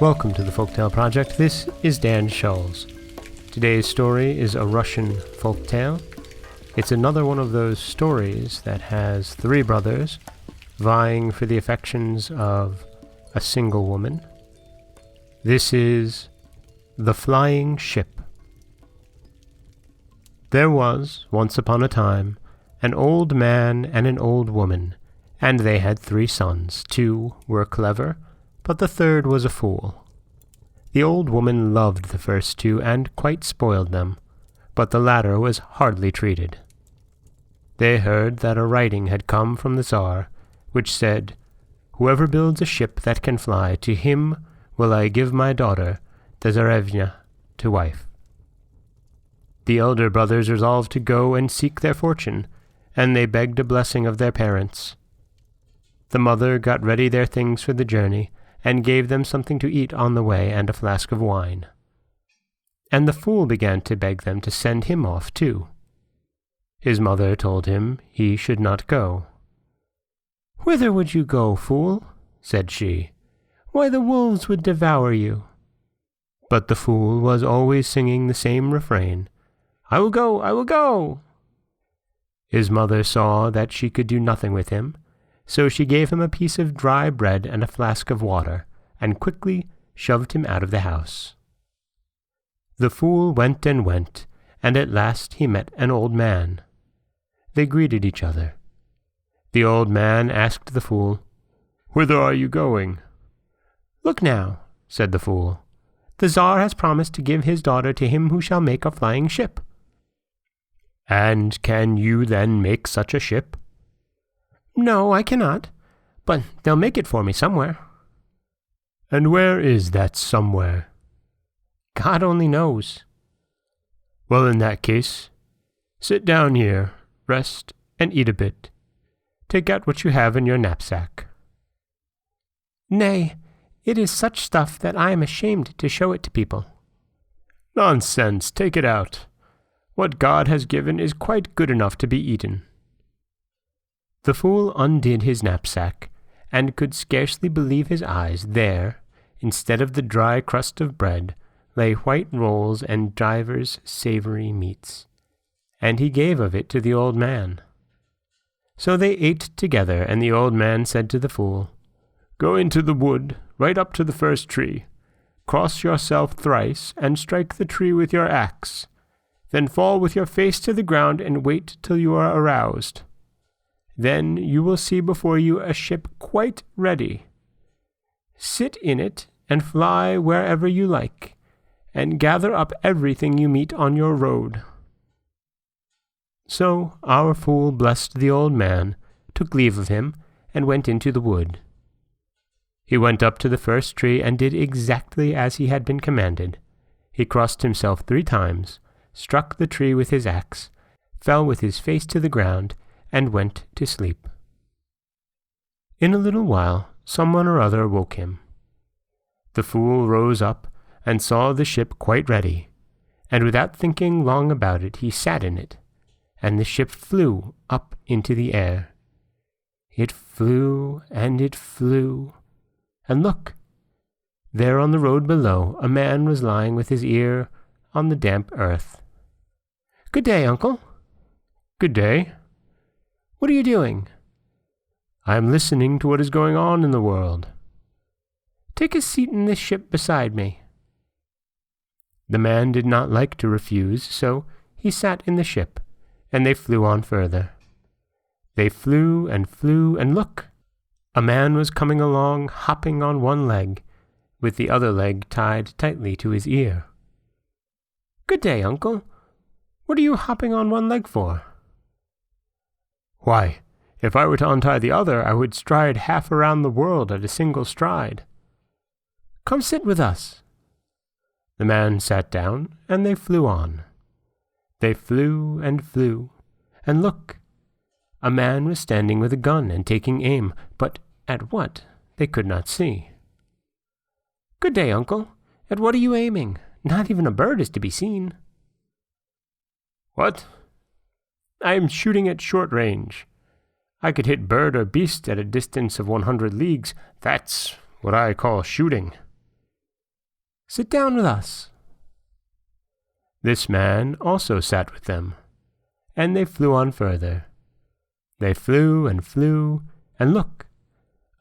Welcome to the Folktale Project. This is Dan Schulz. Today's story is a Russian folktale. It's another one of those stories that has three brothers vying for the affections of a single woman. This is The Flying Ship. There was, once upon a time, an old man and an old woman, and they had 3 sons. 2 were clever, but the third was a fool. The old woman loved the first 2 and quite spoiled them, but the latter was hardly treated. They heard that a writing had come from the Tsar, which said, "Whoever builds a ship that can fly, to him will I give my daughter, the Tsarevna, to wife." The elder brothers resolved to go and seek their fortune, and they begged a blessing of their parents. The mother got ready their things for the journey, and gave them something to eat on the way and a flask of wine. And the fool began to beg them to send him off too. His mother told him he should not go. "Whither would you go, fool?" said she. "Why, the wolves would devour you." But the fool was always singing the same refrain, "I will go, I will go." His mother saw that she could do nothing with him, so she gave him a piece of dry bread and a flask of water, and quickly shoved him out of the house. The fool went, and at last he met an old man. They greeted each other. The old man asked the fool, "Whither are you going?" "Look now," said the fool, "the Tsar has promised to give his daughter to him who shall make a flying ship." "And can you then make such a ship?" "No, I cannot, but they'll make it for me somewhere." "And where is that somewhere?" "God only knows." "Well, in that case, sit down here, rest, and eat a bit. Take out what you have in your knapsack." "Nay, it is such stuff that I am ashamed to show it to people." "Nonsense, take it out. What God has given is quite good enough to be eaten." The fool undid his knapsack, and could scarcely believe his eyes. There, instead of the dry crust of bread, lay white rolls and divers savory meats, and he gave of it to the old man. So they ate together, and the old man said to the fool, "Go into the wood, right up to the first tree. Cross yourself thrice, and strike the tree with your axe. Then fall with your face to the ground and wait till you are aroused. Then you will see before you a ship quite ready. Sit in it and fly wherever you like, and gather up everything you meet on your road." So our fool blessed the old man, took leave of him, and went into the wood. He went up to the first tree and did exactly as he had been commanded. He crossed himself 3 times, struck the tree with his axe, fell with his face to the ground, and went to sleep. In a little while, someone or other woke him. The fool rose up and saw the ship quite ready, and without thinking long about it, he sat in it, and the ship flew up into the air. It flew, and look, there on the road below, a man was lying with his ear on the damp earth. "Good day, uncle." "Good day." "What are you doing?" "I am listening to what is going on in the world." "Take a seat in this ship beside me." The man did not like to refuse, so he sat in the ship, and they flew on further. They flew, and look! A man was coming along, hopping on one leg, with the other leg tied tightly to his ear. "Good day, uncle. What are you hopping on one leg for?" "Why, if I were to untie the other, I would stride half around the world at a single stride." "Come sit with us." The man sat down, and they flew on. They flew, and look! A man was standing with a gun and taking aim, but at what they could not see. "Good day, uncle. At what are you aiming? Not even a bird is to be seen." "What? I am shooting at short range. I could hit bird or beast at a distance of 100 leagues. That's what I call shooting." "Sit down with us." This man also sat with them, and they flew on further. They flew, and look,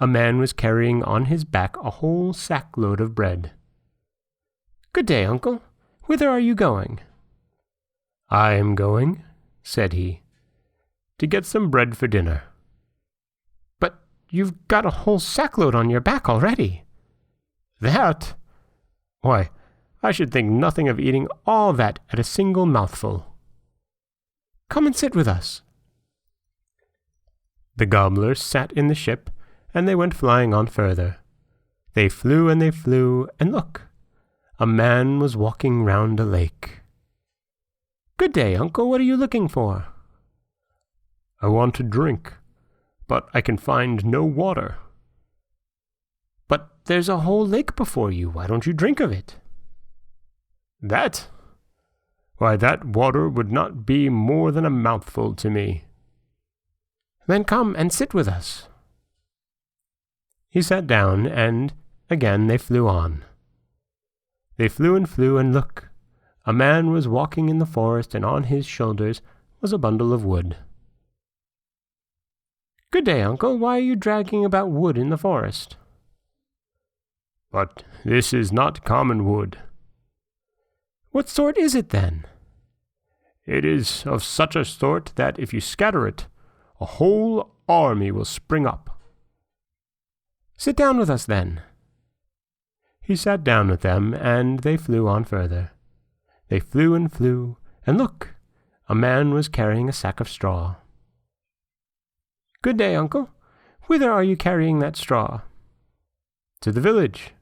a man was carrying on his back a whole sackload of bread. "Good day, uncle. Whither are you going?" "I am going," said he, "to get some bread for dinner." "But you've got a whole sackload on your back already." "That? Why, I should think nothing of eating all that at a single mouthful." "Come and sit with us." The gobbler sat in the ship, and they went flying on further. They flew, and look, a man was walking round a lake. "Good day, uncle. What are you looking for?" "I want to drink, but I can find no water." "But there's a whole lake before you. Why don't you drink of it?" "That? Why, that water would not be more than a mouthful to me." "Then come and sit with us." He sat down, and again they flew on. They flew, and look, a man was walking in the forest, and on his shoulders was a bundle of wood. "Good day, uncle. Why are you dragging about wood in the forest?" "But this is not common wood." "What sort is it, then?" "It is of such a sort that if you scatter it, a whole army will spring up." "Sit down with us, then." He sat down with them, and they flew on further. They flew, and look, a man was carrying a sack of straw. "Good day, uncle. Whither are you carrying that straw?" "To the village."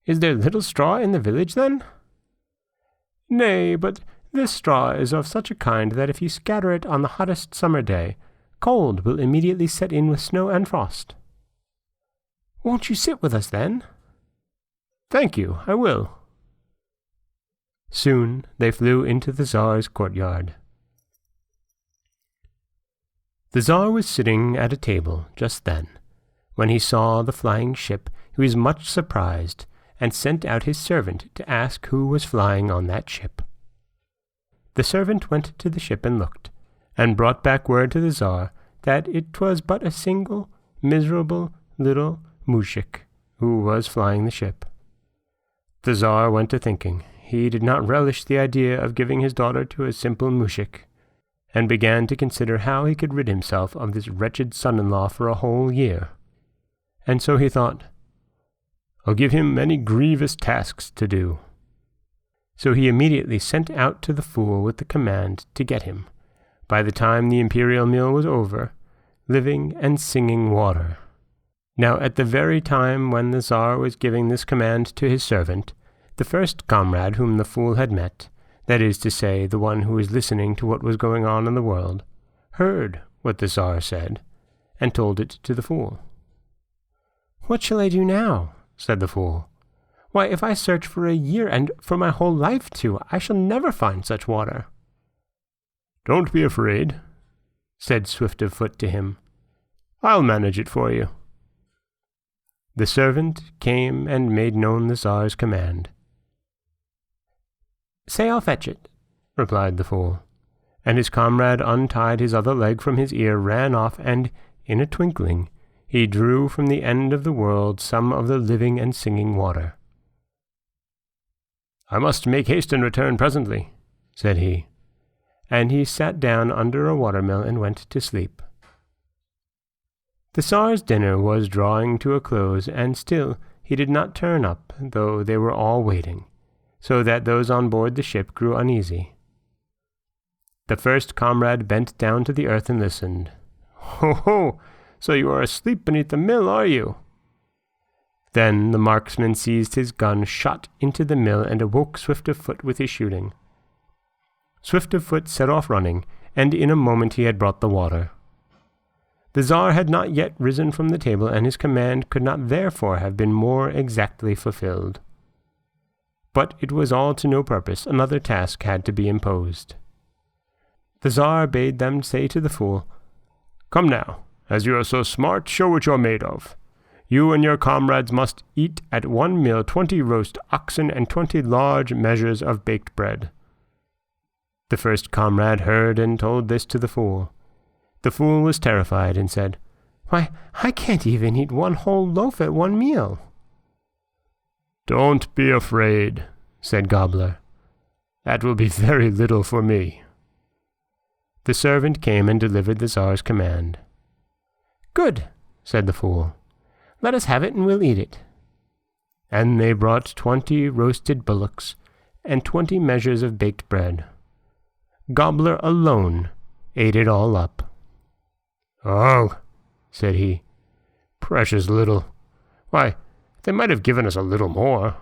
"Is there little straw in the village, then?" "Nay, but this straw is of such a kind that if you scatter it on the hottest summer day, cold will immediately set in with snow and frost." "Won't you sit with us, then?" "Thank you, I will." Soon they flew into the Tsar's courtyard. The Tsar was sitting at a table just then. When he saw the flying ship, he was much surprised, and sent out his servant to ask who was flying on that ship. The servant went to the ship and looked, and brought back word to the Tsar that it was but a single, miserable little muzhik who was flying the ship. The Tsar went to thinking. He did not relish the idea of giving his daughter to a simple muzhik, and began to consider how he could rid himself of this wretched son-in-law for a whole year. And so he thought, "I'll give him many grievous tasks to do." So he immediately sent out to the fool with the command to get him, by the time the imperial meal was over, living and singing water. Now at the very time when the Tsar was giving this command to his servant, the first comrade whom the fool had met, that is to say, the one who was listening to what was going on in the world, heard what the Tsar said, and told it to the fool. "What shall I do now?" said the fool. "Why, if I search for a year, and for my whole life too, I shall never find such water." "Don't be afraid," said Swift of Foot to him. "I'll manage it for you." The servant came and made known the Tsar's command. "Say I'll fetch it," replied the fool, and his comrade untied his other leg from his ear, ran off, and, in a twinkling, he drew from the end of the world some of the living and singing water. "I must make haste and return presently," said he, and he sat down under a watermill and went to sleep. The Tsar's dinner was drawing to a close, and still he did not turn up, though they were all waiting, so that those on board the ship grew uneasy. The first comrade bent down to the earth and listened. "Ho, ho! So you are asleep beneath the mill, are you?" Then the marksman seized his gun, shot into the mill, and awoke Swift of Foot with his shooting. Swift of Foot set off running, and in a moment he had brought the water. The Tsar had not yet risen from the table, and his command could not therefore have been more exactly fulfilled. But it was all to no purpose. Another task had to be imposed. The Tsar bade them say to the fool, "Come now, as you are so smart, show what you are made of. You and your comrades must eat at one meal 20 roast oxen and 20 large measures of baked bread." The first comrade heard and told this to the fool. The fool was terrified and said, "Why, I can't even eat one whole loaf at one meal." "Don't be afraid," said Gobbler. "That will be very little for me." The servant came and delivered the Tsar's command. "Good," said the fool. "Let us have it and we'll eat it." And they brought 20 roasted bullocks and 20 measures of baked bread. Gobbler alone ate it all up. "Oh," said he, "precious little. Why, they might have given us a little more."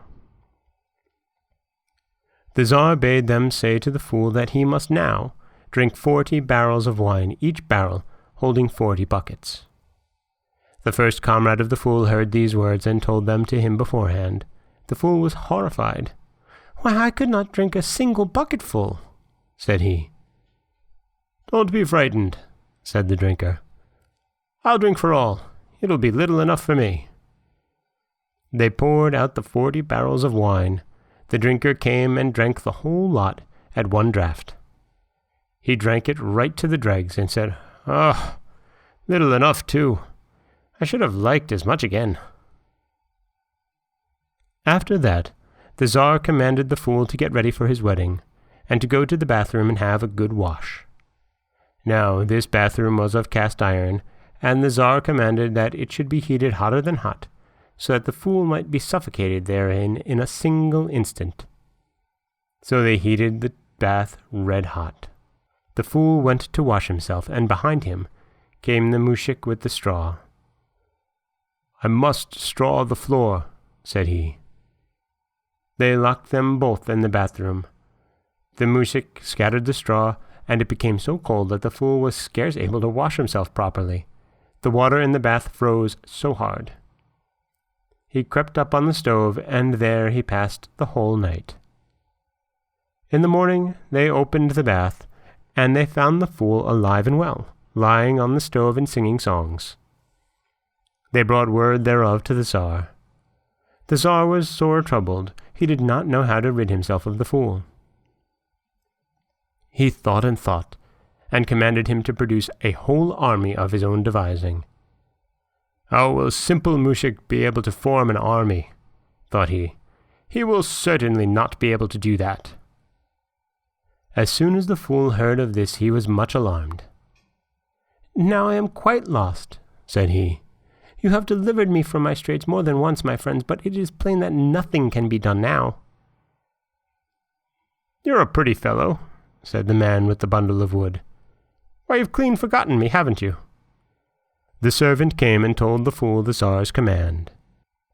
The Tsar bade them say to the fool that he must now drink 40 barrels of wine, each barrel holding 40 buckets. The first comrade of the fool heard these words and told them to him beforehand. The fool was horrified. "Why, I could not drink a single bucketful," said he. "Don't be frightened," said the drinker. "I'll drink for all. It'll be little enough for me." They poured out the 40 barrels of wine. The drinker came and drank the whole lot at one draught. He drank it right to the dregs and said, "Ah, little enough, too. I should have liked as much again." After that, the Tsar commanded the fool to get ready for his wedding, and to go to the bathroom and have a good wash. Now this bathroom was of cast iron, and the Tsar commanded that it should be heated hotter than hot, so that the fool might be suffocated therein in a single instant. So they heated the bath red hot. The fool went to wash himself, and behind him came the mushik with the straw. "I must straw the floor," said he. They locked them both in the bathroom. The mushik scattered the straw, and it became so cold that the fool was scarce able to wash himself properly. The water in the bath froze so hard. He crept up on the stove, and there he passed the whole night. In the morning they opened the bath, and they found the fool alive and well, lying on the stove and singing songs. They brought word thereof to the Tsar. The Tsar was sore troubled. He did not know how to rid himself of the fool. He thought, and commanded him to produce a whole army of his own devising. "How will simple mushik be able to form an army?" thought he. "He will certainly not be able to do that." As soon as the fool heard of this, he was much alarmed. "Now I am quite lost," said he. "You have delivered me from my straits more than once, my friends, but it is plain that nothing can be done now." "You're a pretty fellow," said the man with the bundle of wood. "Why, you've clean forgotten me, haven't you?" The servant came and told the fool the Tsar's command.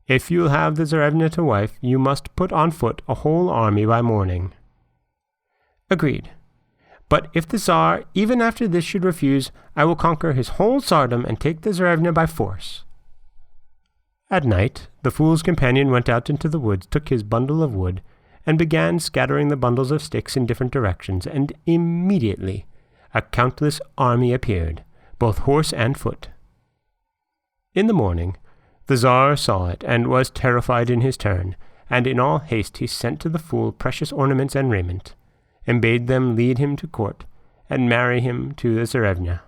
"If you'll have the Tsarevna to wife, you must put on foot a whole army by morning." "Agreed. But if the Tsar, even after this, should refuse, I will conquer his whole tsardom and take the Tsarevna by force." At night, the fool's companion went out into the woods, took his bundle of wood, and began scattering the bundles of sticks in different directions, and immediately a countless army appeared, both horse and foot. In the morning, the Tsar saw it, and was terrified in his turn, and in all haste he sent to the fool precious ornaments and raiment, and bade them lead him to court, and marry him to the Tsarevna.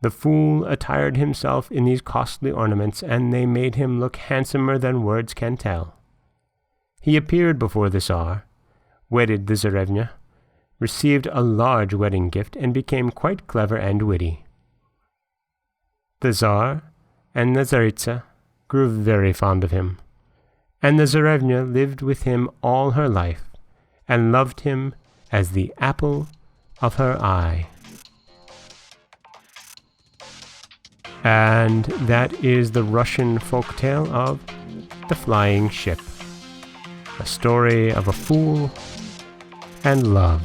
The fool attired himself in these costly ornaments, and they made him look handsomer than words can tell. He appeared before the Tsar, wedded the Tsarevna, received a large wedding gift, and became quite clever and witty. The Tsar and the Tsaritsa grew very fond of him, and the Tsarevna lived with him all her life, and loved him as the apple of her eye. And that is the Russian folktale of The Flying Ship, a story of a fool and love.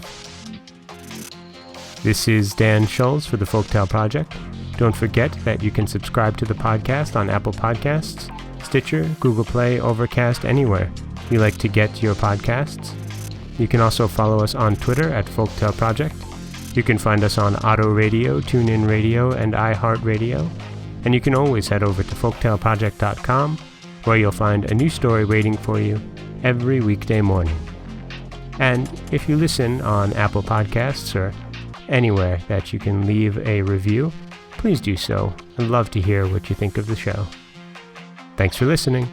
This is Dan Schulz for the Folktale Project. Don't forget that you can subscribe to the podcast on Apple Podcasts, Stitcher, Google Play, Overcast, anywhere you like to get your podcasts. You can also follow us on Twitter at Folktale Project, You can find us on Auto Radio, TuneIn Radio, and iHeartRadio. And you can always head over to folktaleproject.com, where you'll find a new story waiting for you every weekday morning. And if you listen on Apple Podcasts or anywhere that you can leave a review, please do so. I'd love to hear what you think of the show. Thanks for listening.